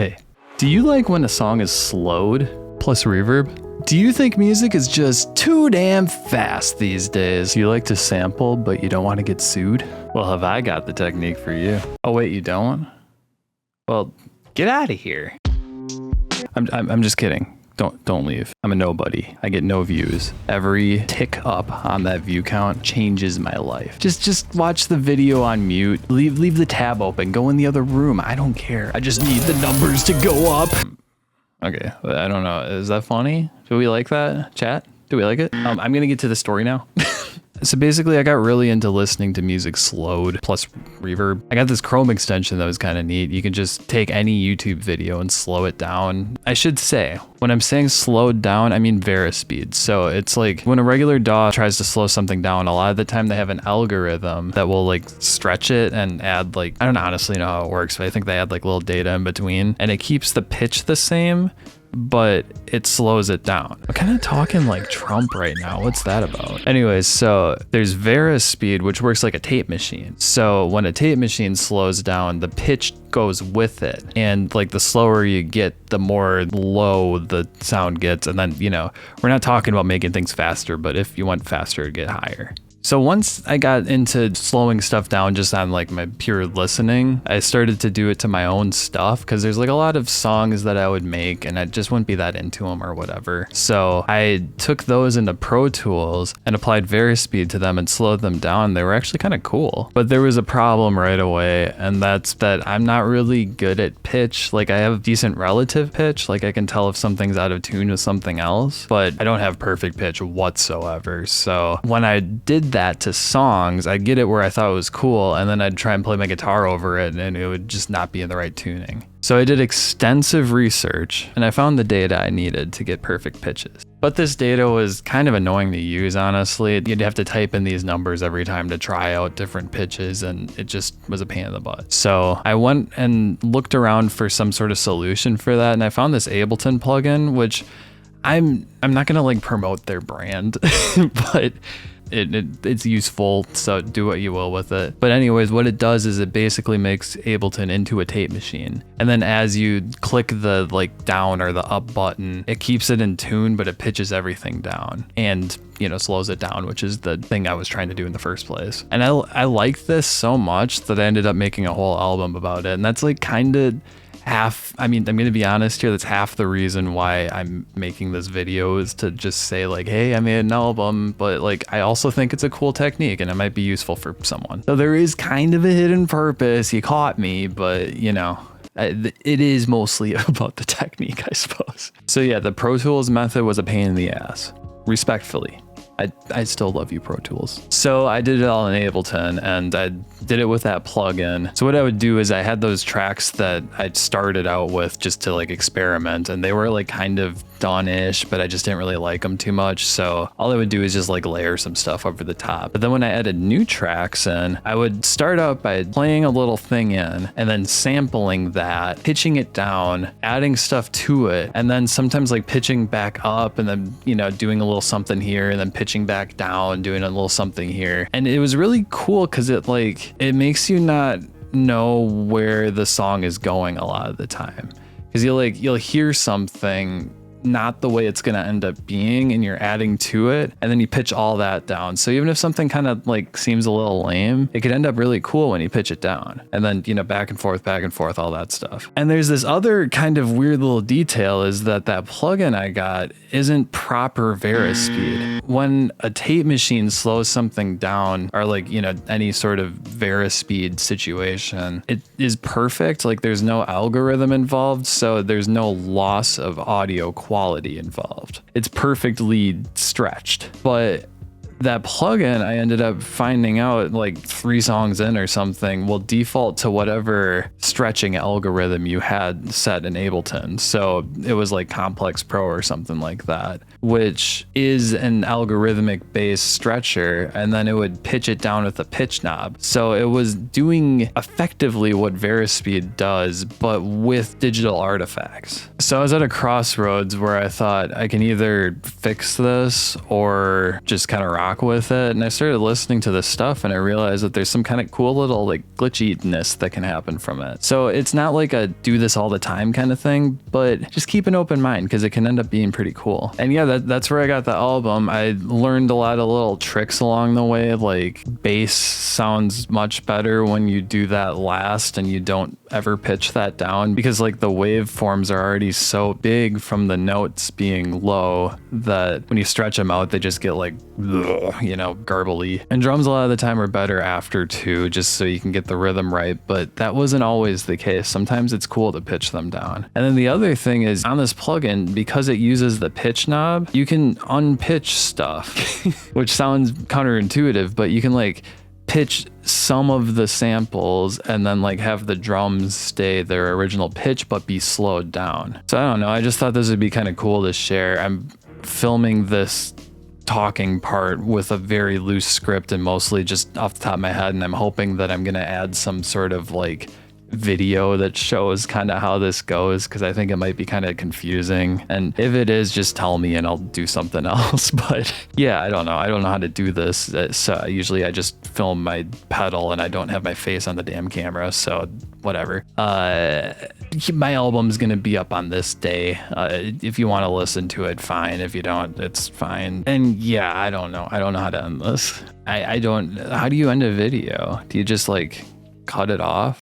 Hey, do you like when a song is slowed plus reverb? Do you think music is just too damn fast these days? Do you like to sample but you don't want to get sued? Well, have I got the technique for you. Oh wait, you don't? Well, get out of here. I'm just kidding. Don't leave. I'm a nobody. I get no views. Every tick up on that view count changes my life. Just watch the video on mute. Leave the tab open. Go in the other room. I don't care. I just need the numbers to go up. Okay, I don't know. Is that funny? Do we like that? Chat? Do we like it? I'm gonna get to the story now. So basically I got really into listening to music slowed plus reverb. I got this Chrome extension that was kind of neat. You can just take any YouTube video and slow it down. I should say, when I'm saying slowed down, I mean Verispeed. So it's like when a regular DAW tries to slow something down, a lot of the time they have an algorithm that will like stretch it and add like, I don't honestly know how it works, but I think they add like little data in between and it keeps the pitch the same, but it slows it down. I'm kind of talking like Trump right now. What's that about? Anyways, so there's Verispeed, which works like a tape machine. So when a tape machine slows down, the pitch goes with it. And like the slower you get, the more low the sound gets. And then, you know, we're not talking about making things faster, but if you want faster, it'd get higher. So once I got into slowing stuff down just on like my pure listening, I started to do it to my own stuff because there's like a lot of songs that I would make and I just wouldn't be that into them or whatever. So I took those into Pro Tools and applied Verispeed to them and slowed them down. They were actually kind of cool. But there was a problem right away, and that's that I'm not really good at pitch. Like I have decent relative pitch. Like I can tell if something's out of tune with something else, but I don't have perfect pitch whatsoever. So when I did that to songs, I'd get it where I thought it was cool, and then I'd try and play my guitar over it and it would just not be in the right tuning. So I did extensive research and I found the data I needed to get perfect pitches. But this data was kind of annoying to use, honestly. You'd have to type in these numbers every time to try out different pitches, and it just was a pain in the butt. So I went and looked around for some sort of solution for that, and I found this Ableton plugin, which I'm not gonna like promote their brand, but it's useful, so do what you will with it. But anyways, what it does is it basically makes Ableton into a tape machine. And then as you click the like down or the up button, it keeps it in tune, but it pitches everything down and, you know, slows it down, which is the thing I was trying to do in the first place. And I like this so much that I ended up making a whole album about it. And that's like kind of half, I mean, I'm gonna be honest here, that's half the reason why I'm making this video, is to just say like, hey, I made an album, but like I also think it's a cool technique and it might be useful for someone. So there is kind of a hidden purpose. You caught me, but you know, it is mostly about the technique, I suppose. So yeah, the Pro Tools method was a pain in the ass, respectfully. I still love you, Pro Tools. So I did it all in Ableton and I did it with that plugin. So what I would do is I had those tracks that I started out with just to like experiment, and they were like kind of done-ish, but I just didn't really like them too much. So all I would do is just like layer some stuff over the top. But then when I added new tracks in, I would start out by playing a little thing in and then sampling that, pitching it down, adding stuff to it, and then sometimes like pitching back up and then, you know, doing a little something here and then pitching back down, doing a little something here. And it was really cool because it makes you not know where the song is going a lot of the time, because you'll hear something not the way it's gonna end up being and you're adding to it, and then you pitch all that down. So even if something kind of like seems a little lame, it could end up really cool when you pitch it down, and then, you know, back and forth, all that stuff. And there's this other kind of weird little detail, is that plugin I got isn't proper Verispeed. When a tape machine slows something down, or like, you know, any sort of Verispeed situation, it is perfect. Like there's no algorithm involved, so there's no loss of audio quality involved. It's perfectly stretched. But that plugin, I ended up finding out like 3 songs in or something, will default to whatever stretching algorithm you had set in Ableton. So it was like Complex Pro or something like that, which is an algorithmic based stretcher, and then it would pitch it down with a pitch knob. So it was doing effectively what Verispeed does, but with digital artifacts. So I was at a crossroads where I thought I can either fix this or just kind of rock rock with it. And I started listening to this stuff and I realized that there's some kind of cool little like glitchiness that can happen from it. So it's not like a do this all the time kind of thing, but just keep an open mind because it can end up being pretty cool. And yeah, that's where I got the album. I learned a lot of little tricks along the way, like bass sounds much better when you do that last and you don't ever pitch that down, because like the waveforms are already so big from the notes being low that when you stretch them out, they just get like, you know, garbly. And drums a lot of the time are better after too, just so you can get the rhythm right, but that wasn't always the case. Sometimes it's cool to pitch them down. And then the other thing is on this plugin, because it uses the pitch knob, you can unpitch stuff, which sounds counterintuitive, but you can like pitch some of the samples and then like have the drums stay their original pitch but be slowed down. So I don't know, I just thought this would be kind of cool to share. I'm filming this talking part with a very loose script and mostly just off the top of my head, and I'm hoping that I'm gonna add some sort of like video that shows kind of how this goes, because I think it might be kind of confusing, and if it is, just tell me and I'll do something else. But yeah, I don't know how to do this. So usually I just film my pedal and I don't have my face on the damn camera, so whatever. My album's gonna be up on this day. If you want to listen to it, fine. If you don't, it's fine. And yeah, I don't know how to end this. I don't. How do you end a video? Do you just like cut it off?